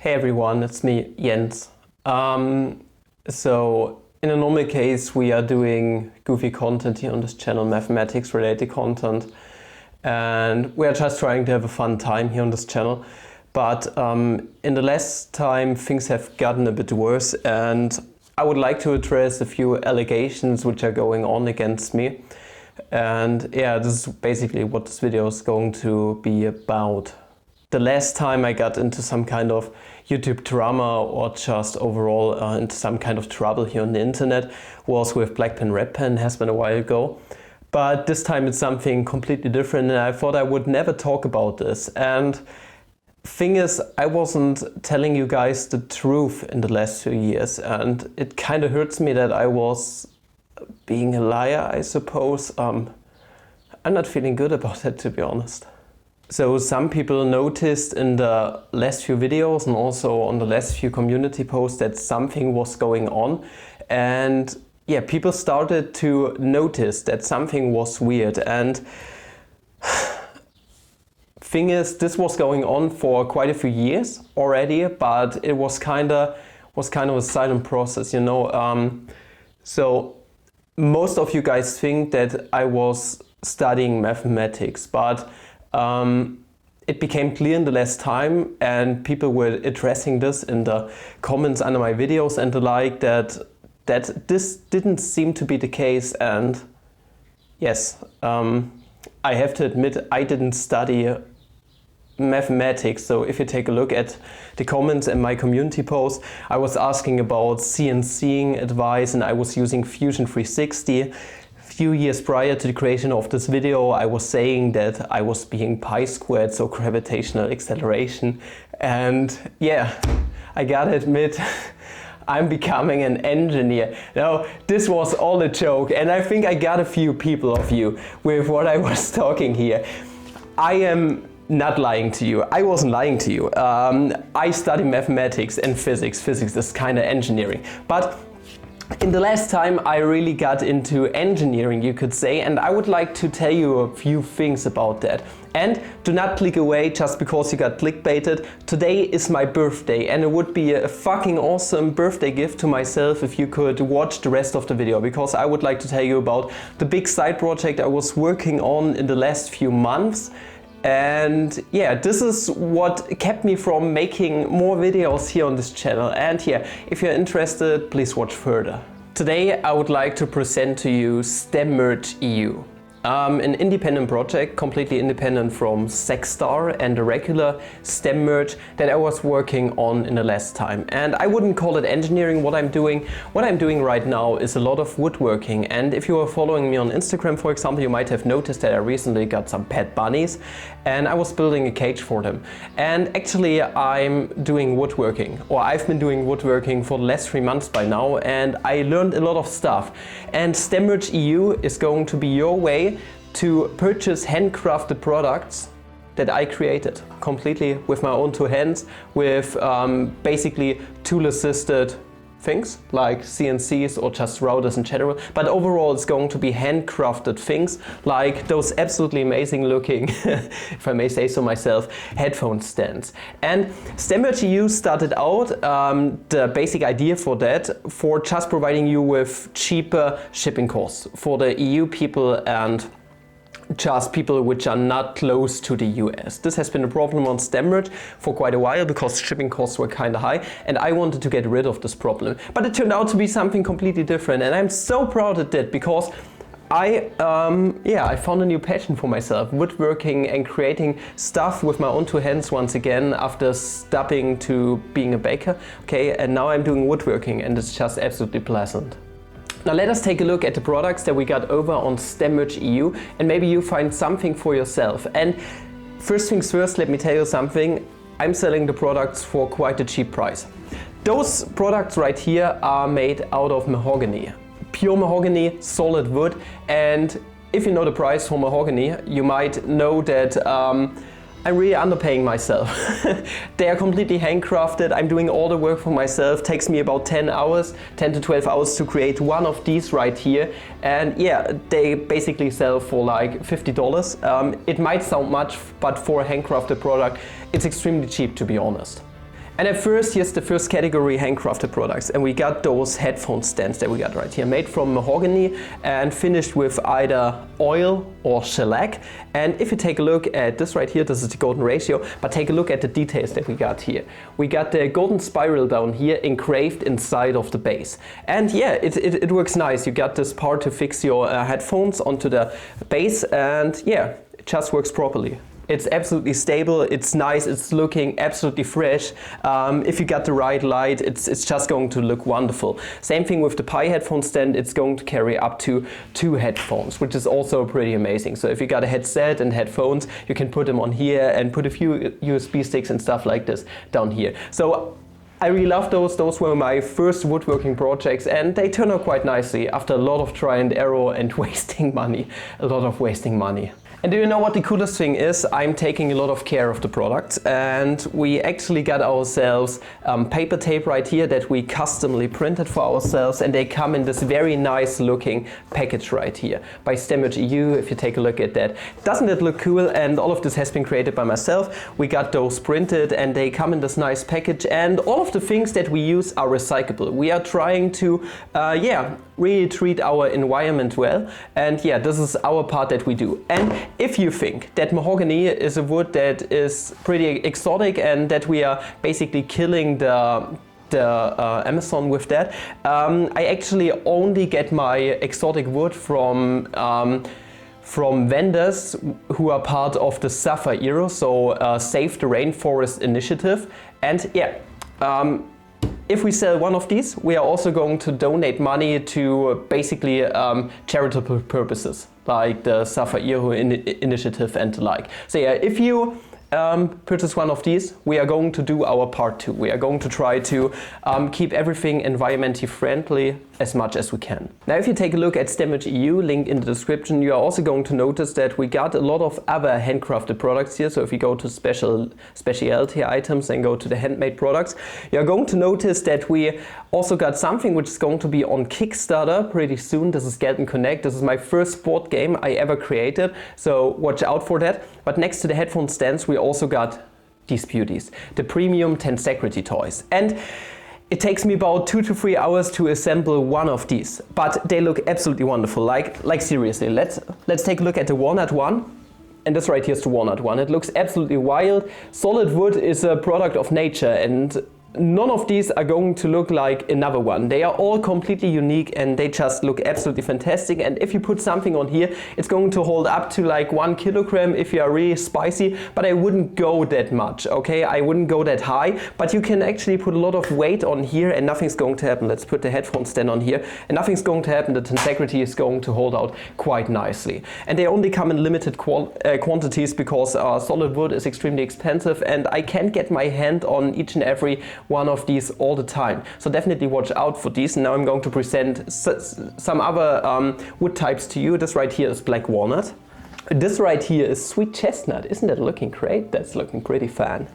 Hey everyone, it's me, Jens. So in a normal case we are doing goofy content here on this channel, mathematics related content, and we are just trying to have a fun time here on this channel. But in the last time things have gotten a bit worse, and I would like to address a few allegations which are going on against me. And yeah, this is basically what this video is going to be about. The last time I got into some kind of YouTube drama or just overall into some kind of trouble here on the internet was with black pen, red pen, has been a while ago. But this time it's something completely different, and I thought I would never talk about this. And thing is, I wasn't telling you guys the truth in the last few years, and it kind of hurts me that I was being a liar, I suppose. I'm not feeling good about it, to be honest. So some people noticed in the last few videos and also on the last few community posts that something was going on, and yeah, people started to notice that something was weird. And thing is, this was going on for quite a few years already, but it was kind of a silent process, you know. So most of you guys think that I was studying mathematics, but it became clear in the last time, and people were addressing this in the comments under my videos and the like, that this didn't seem to be the case. And yes, I have to admit I didn't study mathematics. So if you take a look at the comments and my community posts, I was asking about CNCing advice, and I was using Fusion 360. Few years prior to the creation of this video, I was saying that I was being pi squared, so gravitational acceleration. And yeah, I gotta admit, I'm becoming an engineer. Now, this was all a joke, and I think I got a few people of you with what I was talking here. I am not lying to you. I wasn't lying to you. I study mathematics and physics. Physics is kind of engineering. But in the last time I really got into engineering, you could say, and I would like to tell you a few things about that. And do not click away just because you got clickbaited. Today is my birthday, and it would be a fucking awesome birthday gift to myself if you could watch the rest of the video, because I would like to tell you about the big side project I was working on in the last few months. And yeah, this is what kept me from making more videos here on this channel. And yeah, if you're interested, please watch further. Today I would like to present to you STEM-Merge EU. An independent project, completely independent from Sexstar and the regular STEM-Merge that I was working on in the last time. And I wouldn't call it engineering, what I'm doing. What I'm doing right now is a lot of woodworking. And if you are following me on Instagram, for example, you might have noticed that I recently got some pet bunnies, and I was building a cage for them. And actually I'm doing woodworking, or I've been doing woodworking for the last 3 months by now, and I learned a lot of stuff. And STEM-Merge EU is going to be your way to purchase handcrafted products that I created completely with my own two hands, with basically tool-assisted things like CNCs or just routers in general. But overall it's going to be handcrafted things like those absolutely amazing looking, if I may say so myself, headphone stands. And STEM-Merge EU started out, the basic idea for that, for just providing you with cheaper shipping costs for the EU people and just people which are not close to the US. This has been a problem on STEM-Merge for quite a while because shipping costs were kind of high, and I wanted to get rid of this problem. But it turned out to be something completely different, and I'm so proud it did, because I found a new passion for myself, woodworking and creating stuff with my own two hands once again after stopping to being a baker. Okay, and now I'm doing woodworking, and it's just absolutely pleasant. Now let us take a look at the products that we got over on STEM-Merge EU, and maybe you find something for yourself. And first things first, let me tell you something. I'm selling the products for quite a cheap price. Those products right here are made out of mahogany. Pure mahogany, solid wood. And if you know the price for mahogany, you might know that I'm really underpaying myself. They are completely handcrafted. I'm doing all the work for myself. Takes me about 10 to 12 hours to create one of these right here. And yeah, they basically sell for like $50. It might sound much, but for a handcrafted product, it's extremely cheap, to be honest. And at first, here's the first category, handcrafted products. And we got those headphone stands that we got right here, made from mahogany and finished with either oil or shellac. And if you take a look at this right here, this is the golden ratio, but take a look at the details that we got here. We got the golden spiral down here engraved inside of the base. And yeah, it works nice. You got this part to fix your headphones onto the base, and yeah, it just works properly. It's absolutely stable, it's nice, it's looking absolutely fresh. If you got the right light, it's just going to look wonderful. Same thing with the Pi headphone stand, it's going to carry up to 2 headphones, which is also pretty amazing. So if you got a headset and headphones, you can put them on here and put a few USB sticks and stuff like this down here. So I really love those. Those were my first woodworking projects, and they turned out quite nicely after a lot of try and error and wasting money, a lot of wasting money. And do you know what the coolest thing is? I'm taking a lot of care of the product, and we actually got ourselves paper tape right here that we customly printed for ourselves, and they come in this very nice looking package right here by Stemage EU. If you take a look at that, doesn't it look cool? And all of this has been created by myself. We got those printed and they come in this nice package, and all of the things that we use are recyclable. We are trying to really treat our environment well, and yeah, this is our part that we do. And if you think that mahogany is a wood that is pretty exotic and that we are basically killing the Amazon with that, I actually only get my exotic wood from vendors who are part of the Safa-Ero, so Save the Rainforest initiative. And yeah, if we sell one of these, we are also going to donate money to basically charitable purposes, like the Safa-Ero initiative and the like. So yeah, if you purchase one of these, we are going to do our part too. We are going to try to keep everything environmentally friendly as much as we can. Now, if you take a look at Stemage EU, link in the description, you are also going to notice that we got a lot of other handcrafted products here. So if you go to specialty items and go to the handmade products, you are going to notice that we also got something which is going to be on Kickstarter pretty soon. This is Get and Connect. This is my first board game I ever created, so watch out for that. But next to the headphone stands, we also got these beauties, the premium Tintegrity toys. And it takes me about 2 to 3 hours to assemble one of these, but they look absolutely wonderful. Like seriously, let's take a look at the walnut one. And this right here is the walnut one. It looks absolutely wild. Solid wood is a product of nature, and none of these are going to look like another one. They are all completely unique and they just look absolutely fantastic. And if you put something on here, it's going to hold up to like 1 kilogram if you are really spicy, but I wouldn't go that much, okay? I wouldn't go that high, but you can actually put a lot of weight on here and nothing's going to happen. Let's put the headphone stand on here and nothing's going to happen. The Tintegrity is going to hold out quite nicely. And they only come in limited quantities because solid wood is extremely expensive and I can't get my hand on each and every one of these all the time. So definitely watch out for these. And now I'm going to present some other wood types to you. This right here is black walnut. This right here is sweet chestnut. Isn't that looking great? That's looking pretty fun.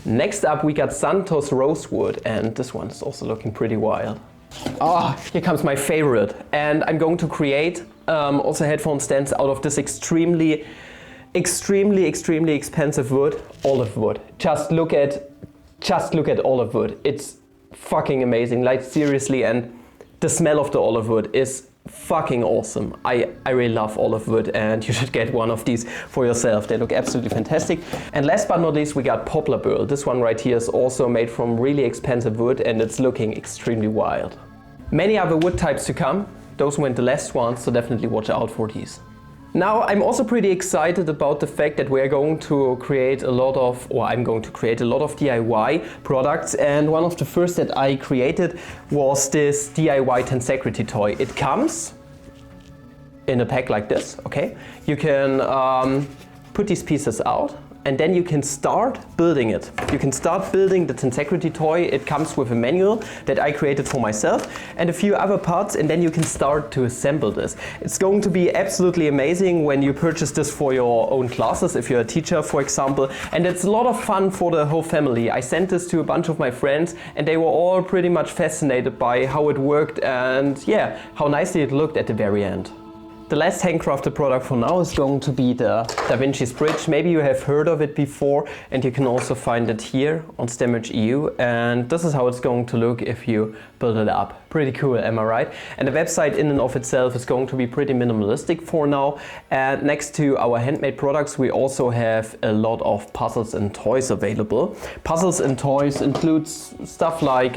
Next up we got Santos rosewood, and this one is also looking pretty wild. Ah, here comes my favorite. And I'm going to create also headphone stands out of this extremely expensive wood, olive wood. Just look at olive wood. It's fucking amazing, like seriously, and the smell of the olive wood is fucking awesome. I really love olive wood, and you should get one of these for yourself. They look absolutely fantastic. And last but not least, we got poplar burl. This one right here is also made from really expensive wood, and it's looking extremely wild. Many other wood types to come. Those weren't the last ones, so definitely watch out for these. Now, I'm also pretty excited about the fact that I'm going to create a lot of DIY products, and one of the first that I created was this DIY Tintegrity toy. It comes in a pack like this, okay? You can put these pieces out, and then you can start building it. You can start building the Tintegrity toy. It comes with a manual that I created for myself and a few other parts, and then you can start to assemble this. It's going to be absolutely amazing when you purchase this for your own classes, if you're a teacher, for example, and it's a lot of fun for the whole family. I sent this to a bunch of my friends and they were all pretty much fascinated by how it worked and yeah, how nicely it looked at the very end. The last handcrafted product for now is going to be the DaVincis bridge. Maybe you have heard of it before, and you can also find it here on STEMmerge EU. And this is how it's going to look if you build it up. Pretty cool, am I right? And the website in and of itself is going to be pretty minimalistic for now. And next to our handmade products, we also have a lot of puzzles and toys available. Puzzles and toys includes stuff like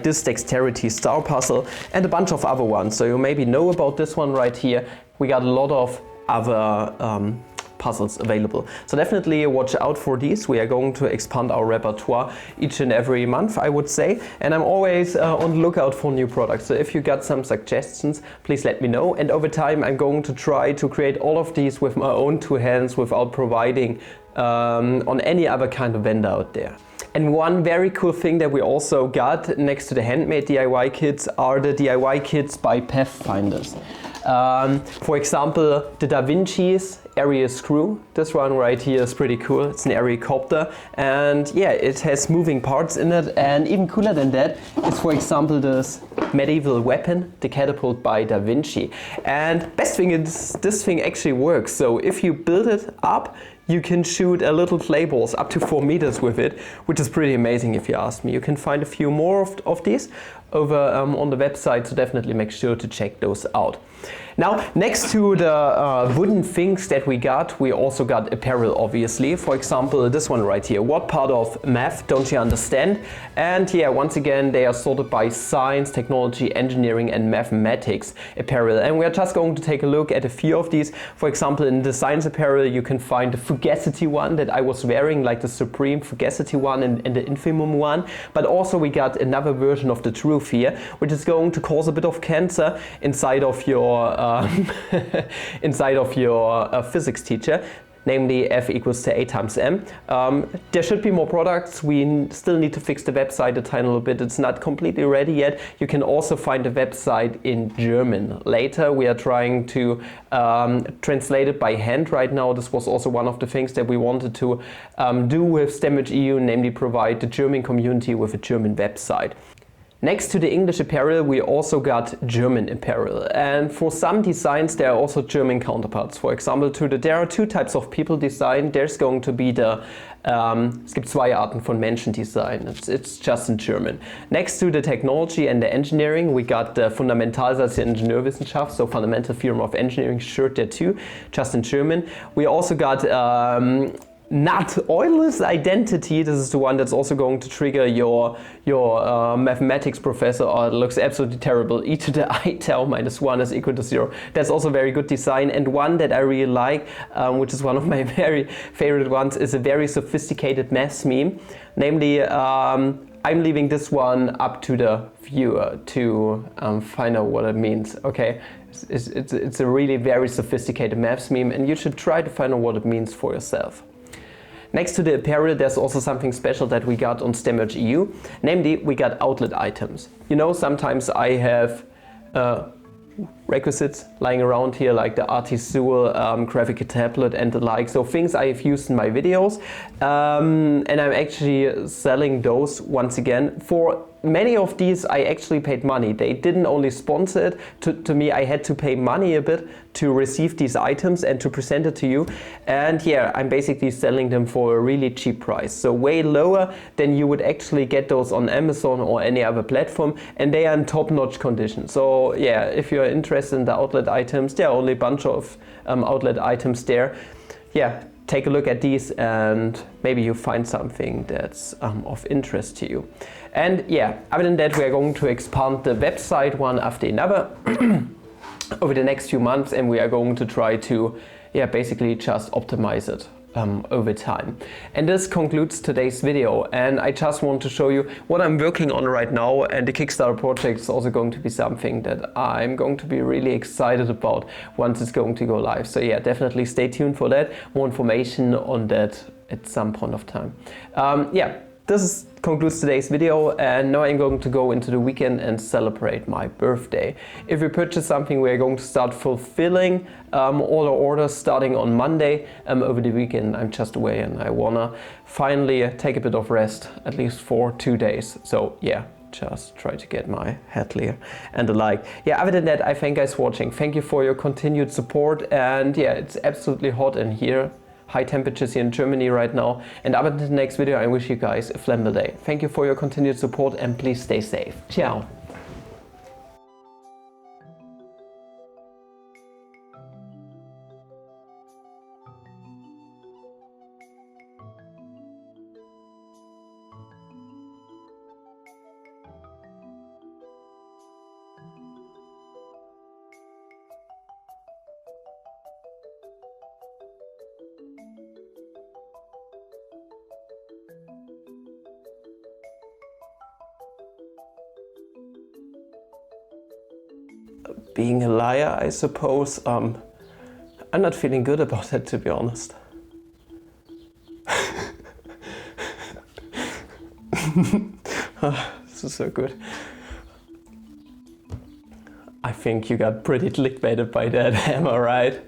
this Dexterity star puzzle and a bunch of other ones. So you maybe know about this one right here. We got a lot of other puzzles available. So definitely watch out for these. We are going to expand our repertoire each and every month, I would say. And I'm always on the lookout for new products. So if you got some suggestions, please let me know. And over time, I'm going to try to create all of these with my own two hands without providing on any other kind of vendor out there. And one very cool thing that we also got next to the handmade DIY kits are the DIY kits by Pathfinders. For example, the DaVincis area screw. This one right here is pretty cool. It's an area copter, and yeah, it has moving parts in it. And even cooler than that is, for example, this medieval weapon, the catapult by DaVinci. And best thing is, this thing actually works. So if you build it up, you can shoot a little clay balls up to 4 meters with it, which is pretty amazing if you ask me. You can find a few more of these over on the website, so definitely make sure to check those out. Now, next to the wooden things that we got, we also got apparel, obviously. For example, this one right here. What part of math don't you understand? And yeah, once again, they are sorted by science, technology, engineering, and mathematics apparel. And we are just going to take a look at a few of these. For example, in the science apparel, you can find the Fugacity one that I was wearing, like the Supreme Fugacity one and the Infimum one. But also we got another version of the Truth here, which is going to cause a bit of cancer inside of your physics teacher, namely F equals to A times M. There should be more products. We still need to fix the website a tiny little bit. It's not completely ready yet. You can also find the website in German. Later, we are trying to translate it by hand right now. This was also one of the things that we wanted to do with STEMmerge EU, namely provide the German community with a German website. Next to the English apparel, we also got German apparel. And for some designs, there are also German counterparts. For example, there are two types of people design. There's going to be the es gibt zwei Arten von Menschendesign. It's just in German. Next to the technology and the engineering, we got the Fundamentalsatz der Ingenieurwissenschaft, so Fundamental Theorem of Engineering, shirt there too, just in German. We also got not oilless identity. This is the one that's also going to trigger your mathematics professor. Oh, it looks absolutely terrible. E to the I tau minus 1 is equal to 0. That's also very good design. And one that I really like, which is one of my very favorite ones, is a very sophisticated math meme. Namely, I'm leaving this one up to the viewer to find out what it means. Okay, it's a really very sophisticated math meme, and you should try to find out what it means for yourself. Next to the apparel, there's also something special that we got on STEMmerge EU. Namely, we got outlet items. You know, sometimes I have requisites lying around here, like the Artisul graphic tablet and the like. So things I have used in my videos. And I'm actually selling those once again. For many of these, I actually paid money. They didn't only sponsor it to me. I had to pay money a bit to receive these items and to present it to you. And yeah, I'm basically selling them for a really cheap price. So way lower than you would actually get those on Amazon or any other platform. And they are in top-notch condition. So yeah, if you're interested in the outlet items, there are only a bunch of outlet items there. Yeah, take a look at these and maybe you find something that's of interest to you. And yeah, other than that, we are going to expand the website one after another over the next few months, and we are going to try to basically just optimize it over time. And this concludes today's video, and I just want to show you what I'm working on right now, and the Kickstarter project is also going to be something that I'm going to be really excited about once it's going to go live. So yeah, definitely stay tuned for that. More information on that at some point of time. This concludes today's video, and now I'm going to go into the weekend and celebrate my birthday. If we purchase something, we're going to start fulfilling all our orders starting on Monday. Over the weekend I'm just away, and I wanna finally take a bit of rest, at least for 2 days. So yeah, just try to get my head clear and the like. Yeah, other than that, I thank you guys for watching. Thank you for your continued support. And yeah, it's absolutely hot in here. High temperatures here in Germany right now. And up until the next video, I wish you guys a flammable day. Thank you for your continued support and please stay safe. Ciao. Being a liar, I suppose. I'm not feeling good about that, to be honest. This is so good. I think you got pretty clickbaited by that hammer, right?